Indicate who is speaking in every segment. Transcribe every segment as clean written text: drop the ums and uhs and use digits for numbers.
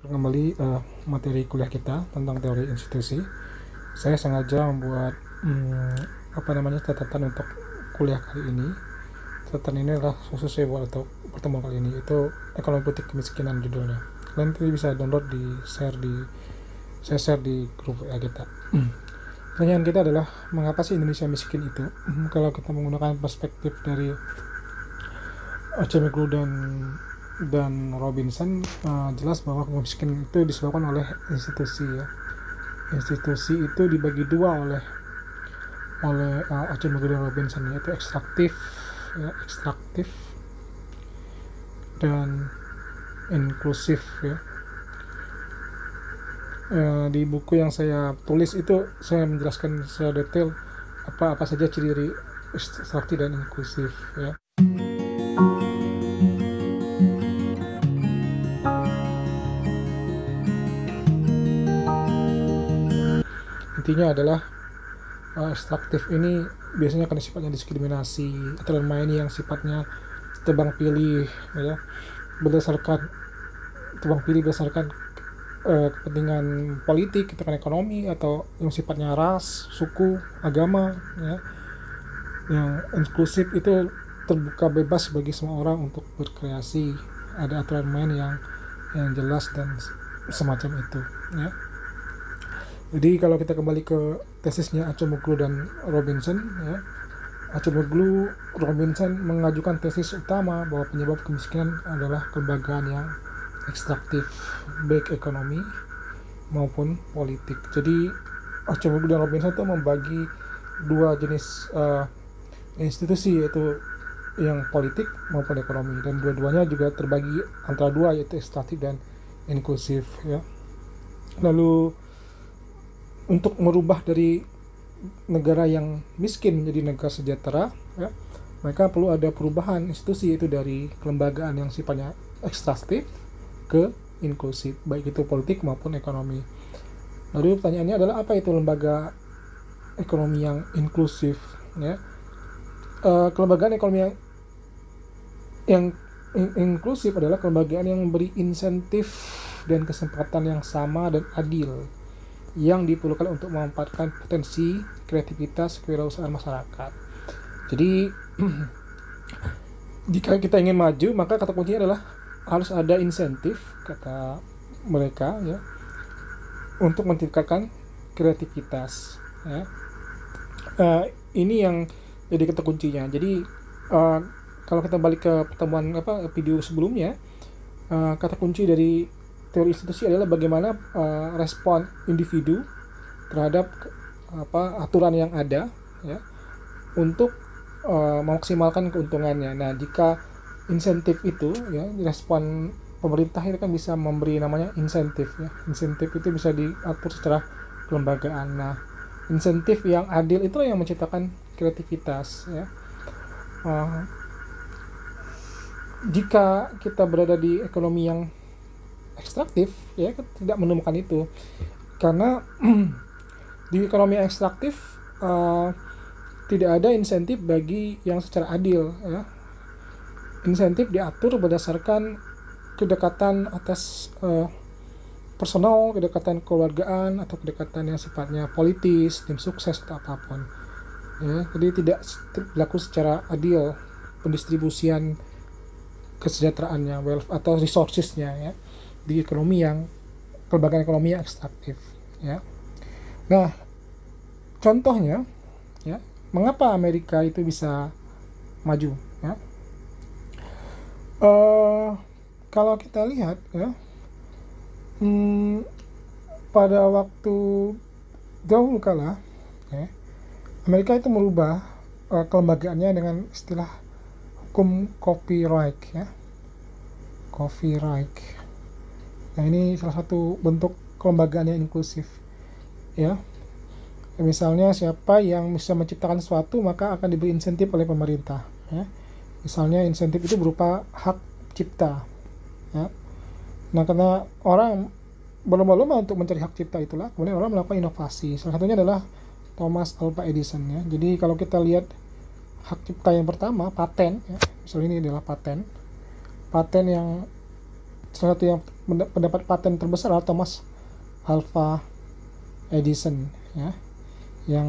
Speaker 1: Kembali materi kuliah kita tentang teori institusi. Saya sengaja membuat catatan untuk kuliah kali ini. Catatan ini adalah khusus saya buat untuk pertemuan kali ini, itu ekonomi politik kemiskinan judulnya. Kalian nanti bisa download saya share di grup WA kita. Pertanyaan kita adalah, mengapa sih Indonesia miskin itu? Kalau kita menggunakan perspektif dari Acemoglu dan Robinson, jelas bahwa kemiskinan itu disebabkan oleh institusi ya. Institusi itu dibagi dua oleh Acemoglu dan Robinson, yaitu ekstraktif dan inklusif ya. Di buku yang saya tulis itu saya menjelaskan secara detail apa saja ciri dari ekstraktif dan inklusif ya. Intinya adalah ekstraktif ini biasanya karena sifatnya diskriminasi, aturan main yang sifatnya tebang pilih ya, berdasarkan kepentingan politik, kepentingan ekonomi, atau yang sifatnya ras, suku, agama ya. Yang inklusif itu terbuka bebas bagi semua orang untuk berkreasi, ada aturan main yang jelas dan semacam itu ya. Jadi kalau kita kembali ke tesisnya Acemoglu dan Robinson ya, Acemoglu Robinson mengajukan tesis utama bahwa penyebab kemiskinan adalah kelembagaan yang ekstraktif, baik ekonomi maupun politik. Jadi Acemoglu dan Robinson itu membagi dua jenis institusi, yaitu yang politik maupun ekonomi, dan dua-duanya juga terbagi antara dua, yaitu ekstraktif dan inklusif ya. Lalu untuk merubah dari negara yang miskin menjadi negara sejahtera ya, mereka perlu ada perubahan institusi, yaitu dari kelembagaan yang sifatnya ekstraktif ke inklusif, baik itu politik maupun ekonomi. Lalu pertanyaannya adalah, apa itu lembaga ekonomi yang inklusif ya? Kelembagaan ekonomi yang inklusif adalah kelembagaan yang memberi insentif dan kesempatan yang sama dan adil yang diperlukan untuk memanfaatkan potensi kreativitas kewirausahaan masyarakat. Jadi jika kita ingin maju, maka kata kuncinya adalah harus ada insentif, kata mereka ya, untuk meningkatkan kreativitas ya. Ini yang jadi kata kuncinya. Jadi kalau kita balik ke pertemuan video sebelumnya, kata kunci dari teori institusi adalah bagaimana respon individu terhadap aturan yang ada ya, untuk memaksimalkan keuntungannya. Nah, jika insentif itu ya, respon pemerintah itu kan bisa memberi namanya insentif ya. Insentif itu bisa diatur secara kelembagaan. Nah, insentif yang adil itu yang menciptakan kreativitas ya. Jika kita berada di ekonomi yang ekstraktif ya, tidak menemukan itu, karena di ekonomi ekstraktif tidak ada insentif bagi yang secara adil ya. Insentif diatur berdasarkan kedekatan atas personal, kedekatan keluargaan, atau kedekatan yang sifatnya politis, tim sukses atau apapun ya. Jadi tidak berlaku secara adil pendistribusian kesejahteraannya, wealth atau resourcesnya ya, di ekonomi yang kelembagaan ekonomi yang ekstraktif ya. Nah, contohnya ya, mengapa Amerika itu bisa maju ya? Kalau kita lihat ya, pada waktu dahulu kala ya, Amerika itu merubah kelembagaannya dengan istilah hukum copyright ya. Copyright. Nah, ini salah satu bentuk kelembagaan yang inklusif ya. Misalnya siapa yang bisa menciptakan sesuatu, maka akan diberi insentif oleh pemerintah ya. Misalnya insentif itu berupa hak cipta ya. Nah, karena orang berlomba-lomba untuk mencari hak cipta itulah, kemudian orang melakukan inovasi. Salah satunya adalah Thomas Alva Edison ya. Jadi kalau kita lihat hak cipta yang pertama, paten ya, misalnya ini adalah paten yang salah satu yang pendapat paten terbesar adalah Thomas Alva Edison, ya, yang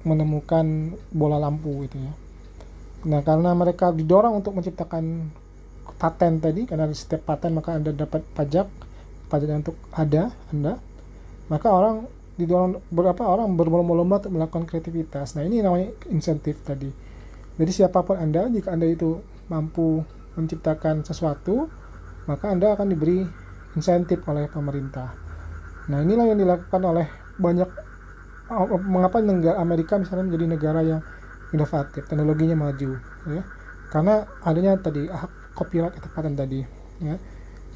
Speaker 1: menemukan bola lampu itu, ya. Nah, karena mereka didorong untuk menciptakan paten tadi, karena di setiap paten maka Anda dapat pajak untuk Anda, maka orang didorong, beberapa orang berlomba-lomba untuk melakukan kreativitas. Nah, ini namanya insentif tadi. Jadi siapapun Anda, jika Anda itu mampu menciptakan sesuatu, maka Anda akan diberi insentif oleh pemerintah. Nah, inilah yang dilakukan oleh banyak. Mengapa negara Amerika misalnya menjadi negara yang inovatif, teknologinya maju, ya, karena adanya tadi copyright atau paten tadi, ya.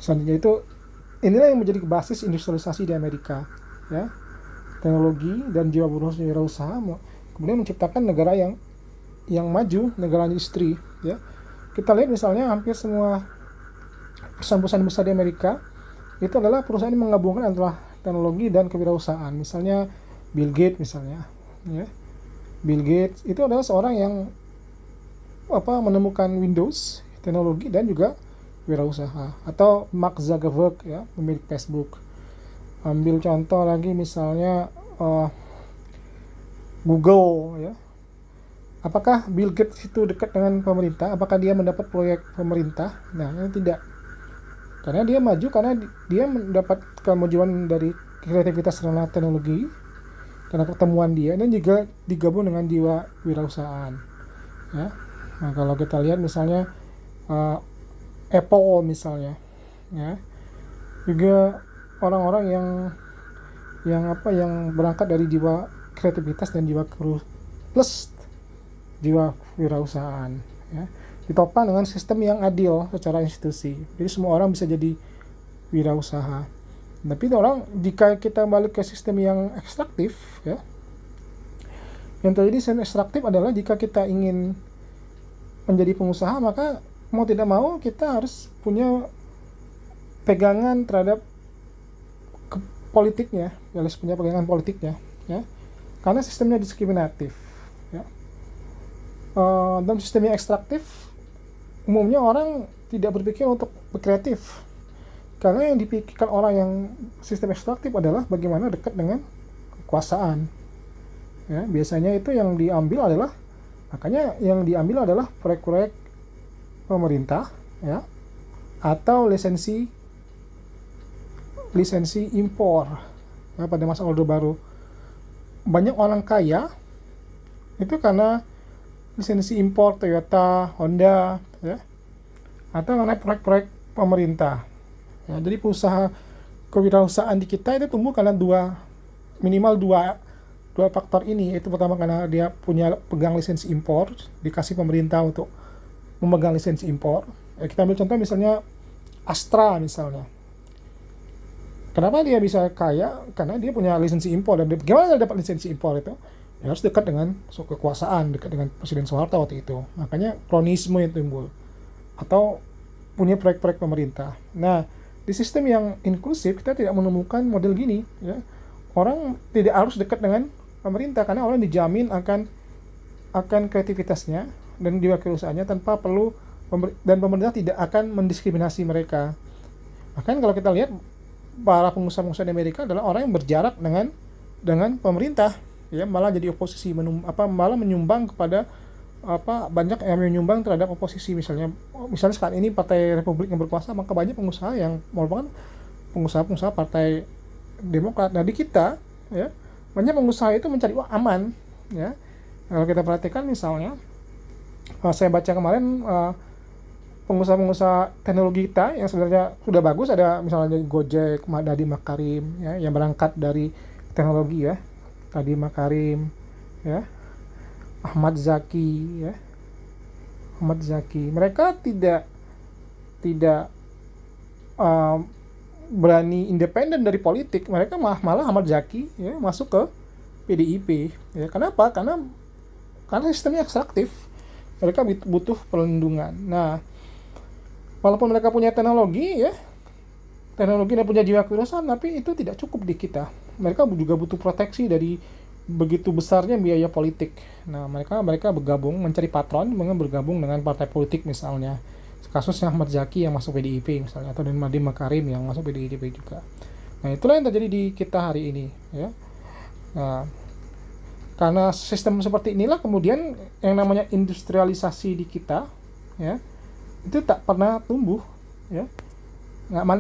Speaker 1: Selanjutnya itu, inilah yang menjadi basis industrialisasi di Amerika, ya, teknologi dan jiwa wirausaha, kemudian menciptakan negara yang maju, negara industri, ya. Kita lihat misalnya hampir semua perusahaan-perusahaan besar di Amerika itu adalah perusahaan yang menggabungkan antara teknologi dan kewirausahaan. Misalnya Bill Gates misalnya, ya. Bill Gates itu adalah seorang yang menemukan Windows, teknologi, dan juga wirausaha. Atau Mark Zuckerberg, ya, pemilik Facebook. Ambil contoh lagi misalnya Google, ya. Apakah Bill Gates itu dekat dengan pemerintah? Apakah dia mendapat proyek pemerintah? Nah, tidak. Karena dia maju, karena dia mendapat kemajuan dari kreativitas karena teknologi, karena pertemuan dia, dan juga digabung dengan jiwa wirausahaan, ya. Nah, kalau kita lihat misalnya Apple misalnya, ya, juga orang-orang yang berangkat dari jiwa kreativitas dan jiwa plus jiwa wirausahaan, ya, ditopang dengan sistem yang adil secara institusi. Jadi semua orang bisa jadi wirausaha. Tapi jika kita balik ke sistem yang ekstraktif, ya, yang terjadi sistem ekstraktif adalah jika kita ingin menjadi pengusaha, maka mau tidak mau kita harus punya pegangan terhadap politiknya, harus punya pegangan politiknya, ya, karena sistemnya diskriminatif, ya. Dalam sistem yang ekstraktif, umumnya orang tidak berpikir untuk berkreatif, karena yang dipikirkan orang yang sistem ekstraktif adalah bagaimana dekat dengan kekuasaan, ya. Biasanya itu yang diambil adalah, makanya yang diambil adalah proyek-proyek pemerintah, ya, atau lisensi impor, ya. Pada masa Orde Baru banyak orang kaya itu karena lisensi impor Toyota, Honda, ya, atau karena proyek-proyek pemerintah, ya. Jadi usaha kewirausahaan di kita itu tumbuh karena minimal dua faktor ini. Itu pertama karena dia pegang lisensi impor, dikasih pemerintah untuk memegang lisensi impor, ya. Kita ambil contoh misalnya Astra misalnya. Kenapa dia bisa kaya? Karena dia punya lisensi impor. Dan bagaimana dia dapat lisensi impor itu? Ya harus dekat dengan kekuasaan, dekat dengan Presiden Soeharto waktu itu. Makanya kronisme yang timbul, atau punya proyek-proyek pemerintah. Nah, di sistem yang inklusif kita tidak menemukan model gini, ya. Orang tidak harus dekat dengan pemerintah karena orang dijamin akan kreativitasnya dan jiwa kewirausahaannya tanpa perlu, dan pemerintah tidak akan mendiskriminasi mereka. Bahkan kalau kita lihat para pengusaha-pengusaha di Amerika adalah orang yang berjarak dengan pemerintah, ya, malah jadi oposisi, malah menyumbang kepada banyak yang menyumbang terhadap oposisi. Misalnya sekarang ini Partai Republik yang berkuasa, maka banyak pengusaha yang merupakan pengusaha Partai Demokrat. Nah, di kita, ya, banyak pengusaha itu mencari uang aman, ya. Kalau kita perhatikan misalnya, saya baca kemarin pengusaha-pengusaha teknologi kita yang sebenarnya sudah bagus, ada misalnya Gojek, Nadiem Makarim, ya, yang berangkat dari teknologi, ya. Nadiem Makarim, ya, Ahmad Zaki, ya, mereka tidak berani independen dari politik. Mereka malah Ahmad Zaki, ya, masuk ke PDIP, ya. Kenapa? Karena sistemnya ekstraktif, mereka butuh perlindungan. Nah, walaupun mereka punya teknologi dan punya jiwa kewirausahaan, tapi itu tidak cukup di kita. Mereka juga butuh proteksi dari begitu besarnya biaya politik. Nah, mereka bergabung, mencari patron dengan bergabung dengan partai politik misalnya. kasusnya Ahmad Zaki yang masuk PDIP misalnya, atau Nadiem Makarim yang masuk PDIP juga. Nah, itulah yang terjadi di kita hari ini, ya. Nah, karena sistem seperti inilah kemudian yang namanya industrialisasi di kita, ya, itu tak pernah tumbuh, ya.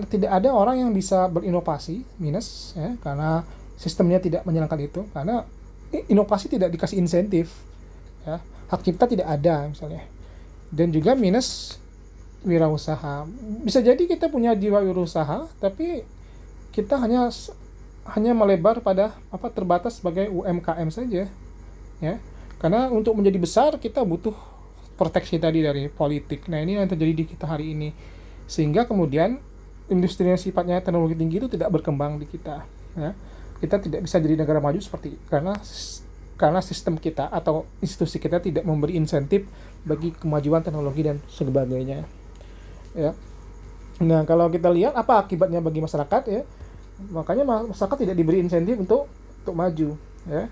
Speaker 1: Tidak ada orang yang bisa berinovasi minus, ya, karena sistemnya tidak menyenangkan itu, karena inovasi tidak dikasih insentif, ya, hak cipta tidak ada misalnya. Dan juga minus wirausaha. Bisa jadi kita punya jiwa wirausaha, tapi kita hanya melebar pada terbatas sebagai UMKM saja, ya. Karena untuk menjadi besar kita butuh proteksi tadi dari politik. Nah, ini yang terjadi di kita hari ini, sehingga kemudian industri yang sifatnya teknologi tinggi itu tidak berkembang di kita, ya. Kita tidak bisa jadi negara maju karena sistem kita atau institusi kita tidak memberi insentif bagi kemajuan teknologi dan sebagainya, ya. Nah, kalau kita lihat apa akibatnya bagi masyarakat, ya, makanya masyarakat tidak diberi insentif untuk maju, ya.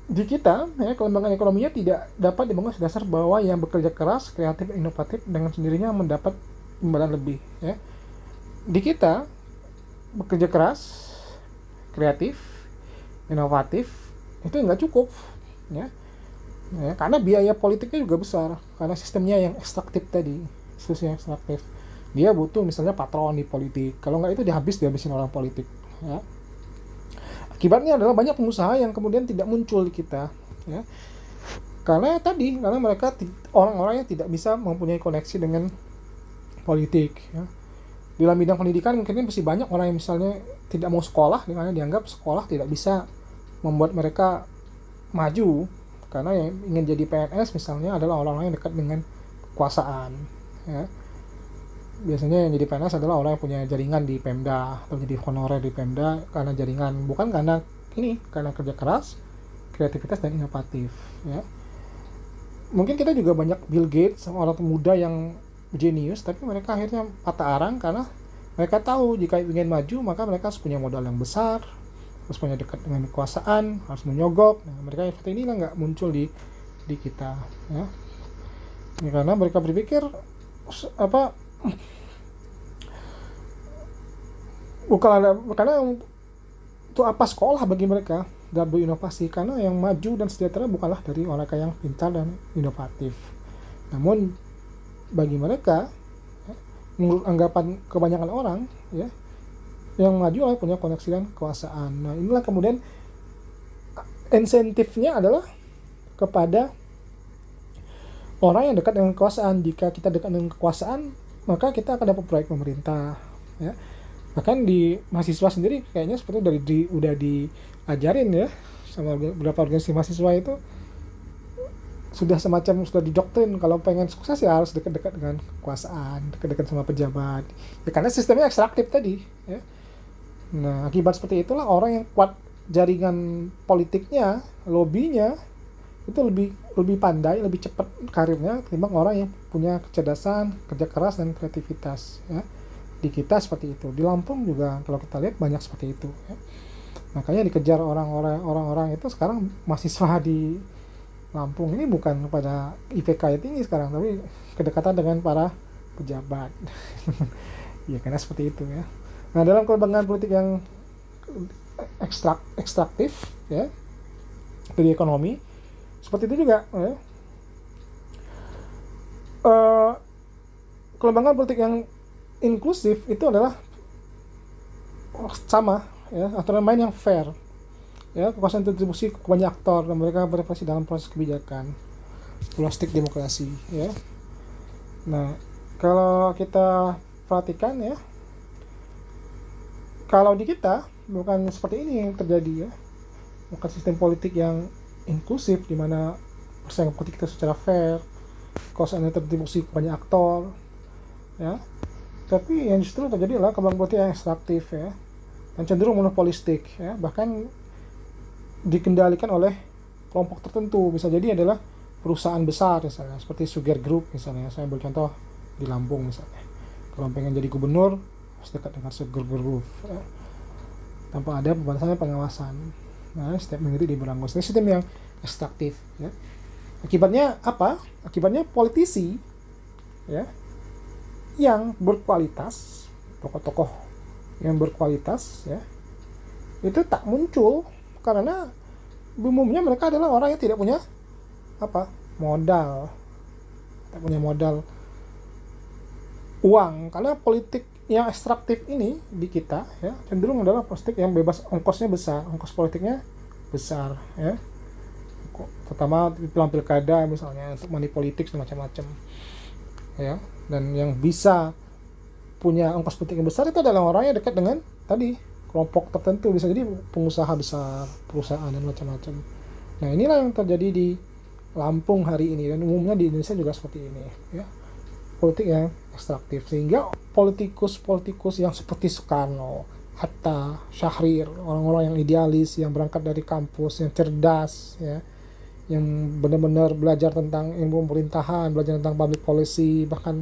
Speaker 1: Di kita, ya, kelembagaan ekonominya tidak dapat dibangun dasar bahwa yang bekerja keras, kreatif, inovatif dengan sendirinya mendapat imbalan lebih, ya. Di kita bekerja keras, kreatif, inovatif itu nggak cukup, ya. Ya, karena biaya politiknya juga besar, karena sistemnya yang ekstraktif tadi, institusi yang ekstraktif. Dia butuh misalnya patron di politik, kalau nggak itu dihabisin orang politik, ya. Akibatnya adalah banyak pengusaha yang kemudian tidak muncul di kita, ya, karena mereka orang-orang yang tidak bisa mempunyai koneksi dengan politik, ya. Di dalam bidang pendidikan mungkin masih banyak orang yang misalnya tidak mau sekolah karena dianggap sekolah tidak bisa membuat mereka maju, karena yang ingin jadi PNS misalnya adalah orang-orang yang dekat dengan kekuasaan, ya. Biasanya yang jadi PNS adalah orang yang punya jaringan di Pemda atau jadi honorer di Pemda karena jaringan, bukan karena kerja keras, kreativitas dan inovatif, ya. Mungkin kita juga banyak Bill Gates, orang muda yang jenius, tapi mereka akhirnya patah arang karena mereka tahu jika ingin maju maka mereka harus punya modal yang besar, harus punya dekat dengan kekuasaan, harus menyogok. Nah, mereka yang seperti inilah nggak muncul di kita, ya. Ini karena mereka berpikir karena itu apa sekolah bagi mereka dalam berinovasi, karena yang maju dan sejahtera bukanlah dari orang yang pintar dan inovatif, namun bagi mereka, ya, menurut anggapan kebanyakan orang, ya, yang maju adalah punya koneksi dan kekuasaan. Nah, inilah kemudian insentifnya adalah kepada orang yang dekat dengan kekuasaan. Jika kita dekat dengan kekuasaan, maka kita akan dapat proyek pemerintah, ya. Bahkan di mahasiswa sendiri kayaknya seperti udah diajarin, ya, sama beberapa organisasi mahasiswa itu sudah didoktrin kalau pengen sukses ya harus dekat-dekat dengan kekuasaan, dekat-dekat sama pejabat, ya, karena sistemnya ekstraktif tadi, ya. Nah, akibat seperti itulah orang yang kuat jaringan politiknya, lobbynya itu lebih pandai, lebih cepat karirnya ketimbang orang yang punya kecerdasan, kerja keras dan kreativitas, ya. Di kita seperti itu. Di Lampung juga kalau kita lihat banyak seperti itu, ya. Makanya dikejar orang-orang itu sekarang mahasiswa di Lampung ini bukan pada IPK yang tinggi sekarang, tapi kedekatan dengan para pejabat. Ya, karena seperti itu, ya. Nah, dalam kelembagaan politik yang ekstraktif, ya, dari ekonomi seperti itu juga, ya. Kelembagaan politik yang inklusif itu adalah sama, ya, aturan main yang fair, ya, kekuasaan distribusi ke banyak aktor dan mereka berpartisipasi dalam proses kebijakan, plastik demokrasi, ya. Nah, kalau kita perhatikan, ya, kalau di kita bukan seperti ini yang terjadi, ya, bukan sistem politik yang inklusif di mana persaingan politik itu secara fair, kekuasaan terdistribusi ke banyak aktor, ya. Tapi yang justru terjadi adalah kelembagaan politik yang ekstraktif, ya, dan cenderung monopolistik, ya, bahkan dikendalikan oleh kelompok tertentu. Bisa jadi adalah perusahaan besar misalnya seperti Sugar Group misalnya, saya ambil contoh di Lampung misalnya. Kalau pengen jadi gubernur harus dekat dengan Sugar Group, ya, tanpa ada pembatasan pengawasan. Nah, setiap mengikuti di beranggus. Sistem yang ekstraktif, ya. Akibatnya apa? Akibatnya politisi ya yang berkualitas, tokoh-tokoh yang berkualitas ya itu tak muncul karena umumnya mereka adalah orang yang tidak punya apa modal, tidak punya modal uang, karena politik yang ekstraktif ini di kita ya cenderung adalah politik yang bebas, ongkosnya besar, ongkos politiknya besar ya, terutama di pilkada misalnya untuk money politik dan macam-macam ya. Dan yang bisa punya ongkos politik yang besar itu adalah orang yang dekat dengan tadi kelompok tertentu, bisa jadi pengusaha besar, perusahaan dan macam-macam. Nah inilah yang terjadi di Lampung hari ini dan umumnya di Indonesia juga seperti ini ya, politik yang ekstraktif, sehingga politikus-politikus yang seperti Soekarno, Hatta, Syahrir, orang-orang yang idealis, yang berangkat dari kampus, yang cerdas ya, yang benar-benar belajar tentang ilmu pemerintahan, belajar tentang public policy, bahkan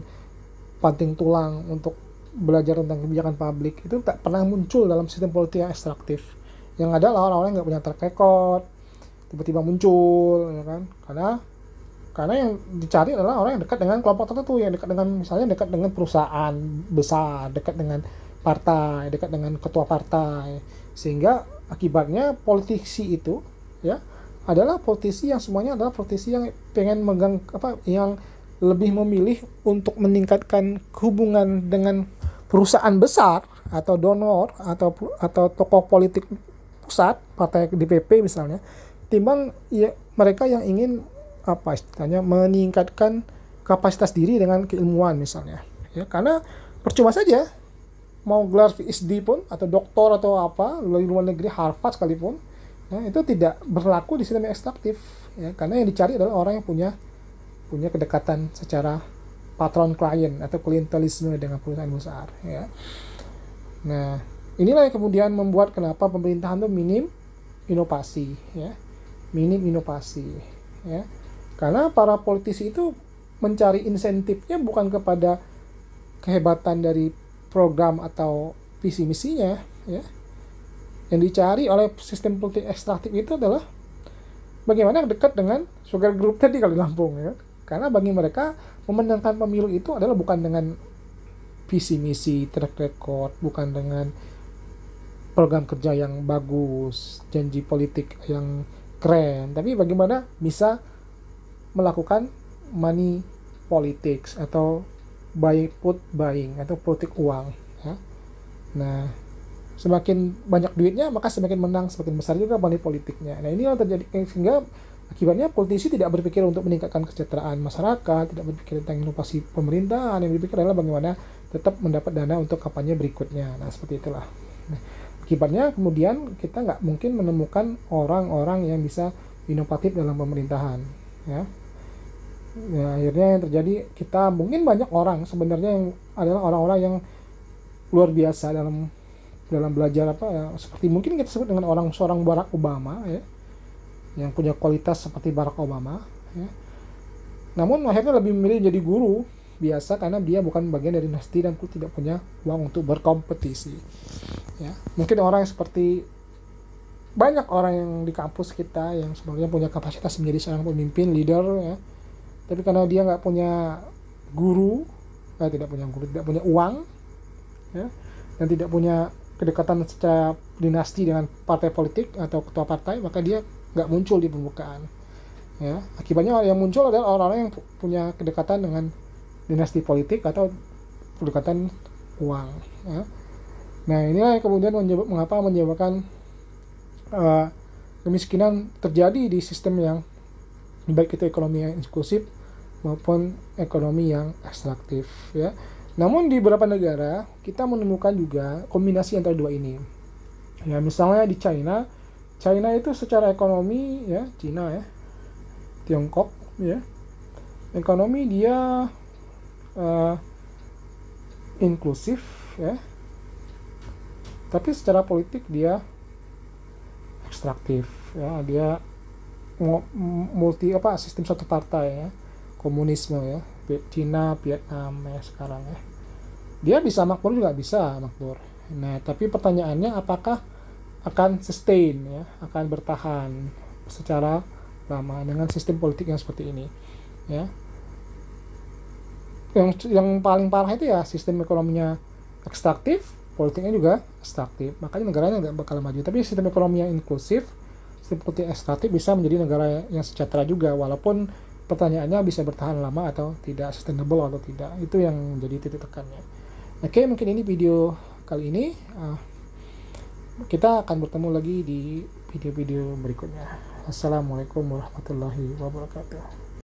Speaker 1: banting tulang untuk belajar tentang kebijakan publik, itu tak pernah muncul dalam sistem politik yang ekstraktif. Yang ada orang-orang yang nggak punya track record tiba-tiba muncul ya kan, karena yang dicari adalah orang yang dekat dengan kelompok tertentu, yang dekat dengan misalnya dekat dengan perusahaan besar, dekat dengan partai, dekat dengan ketua partai, sehingga akibatnya politisi itu ya adalah politisi yang semuanya adalah politisi yang pengen megang apa, yang lebih memilih untuk meningkatkan hubungan dengan perusahaan besar atau donor atau tokoh politik pusat, partai DPP misalnya, timbang ya mereka yang ingin apa istilahnya meningkatkan kapasitas diri dengan keilmuan misalnya ya. Karena percuma saja mau gelar PhD pun atau doktor atau apa dari luar negeri, Harvard sekalipun ya, itu tidak berlaku di sistem yang ekstraktif ya, karena yang dicari adalah orang yang punya kedekatan secara patron klien atau klientelisme dengan perusahaan besar ya. Nah inilah yang kemudian membuat kenapa pemerintahan itu minim inovasi ya, ya, karena para politisi itu mencari insentifnya bukan kepada kehebatan dari program atau visi misinya ya. Yang dicari oleh sistem politik ekstraktif itu adalah bagaimana dekat dengan sugar group tadi kalau di Lampung ya. Karena bagi mereka memenangkan pemilu itu adalah bukan dengan visi misi, track record, bukan dengan program kerja yang bagus, janji politik yang keren, tapi bagaimana bisa melakukan money politics atau buying atau politik uang ya. Nah semakin banyak duitnya maka semakin menang, semakin besar juga money politiknya. Nah ini yang terjadi, sehingga akibatnya politisi tidak berpikir untuk meningkatkan kesejahteraan masyarakat, tidak berpikir tentang inovasi pemerintahan, yang berpikir adalah bagaimana tetap mendapat dana untuk kampanye berikutnya. Nah seperti itulah. Nah, akibatnya kemudian kita nggak mungkin menemukan orang-orang yang bisa inovatif dalam pemerintahan ya. Ya akhirnya yang terjadi, kita mungkin banyak orang sebenarnya yang adalah orang-orang yang luar biasa dalam belajar apa ya, seperti mungkin kita sebut dengan seorang Barack Obama ya, yang punya kualitas seperti Barack Obama ya. Namun akhirnya lebih memilih jadi guru biasa karena dia bukan bagian dari dinasti dan tidak punya uang untuk berkompetisi ya. Mungkin orang yang seperti banyak orang yang di kampus kita yang sebenarnya punya kapasitas menjadi seorang pemimpin, leader ya, tapi karena dia nggak punya guru, tidak punya uang ya, dan tidak punya kedekatan secara dinasti dengan partai politik atau ketua partai, maka dia nggak muncul di permukaan ya. Akibatnya yang muncul adalah orang-orang yang punya kedekatan dengan dinasti politik atau kedekatan uang ya. Nah inilah yang kemudian mengapa menyebabkan kemiskinan terjadi di sistem yang baik itu ekonomi yang inklusif maupun ekonomi yang ekstraktif ya. Namun di beberapa negara kita menemukan juga kombinasi antara dua ini ya. Misalnya di China itu secara ekonomi ya, Cina ya, Tiongkok ya, ekonomi dia inklusif ya, tapi secara politik dia ekstraktif ya. Dia multi sistem satu partai ya, komunisme ya, Cina, Vietnam ya sekarang ya. Dia bisa makmur juga bisa makmur. Nah tapi pertanyaannya apakah akan sustain ya, akan bertahan secara lama dengan sistem politik yang seperti ini, ya. Yang paling parah itu ya sistem ekonominya ekstraktif, politiknya juga ekstraktif, makanya negaranya nggak bakal maju. Tapi sistem ekonomi yang inklusif, sistem politik ekstraktif bisa menjadi negara yang sejahtera juga, walaupun pertanyaannya bisa bertahan lama atau tidak, sustainable atau tidak, itu yang jadi titik tekannya. Oke, mungkin ini video kali ini. Kita akan bertemu lagi di video-video berikutnya. Assalamualaikum warahmatullahi wabarakatuh.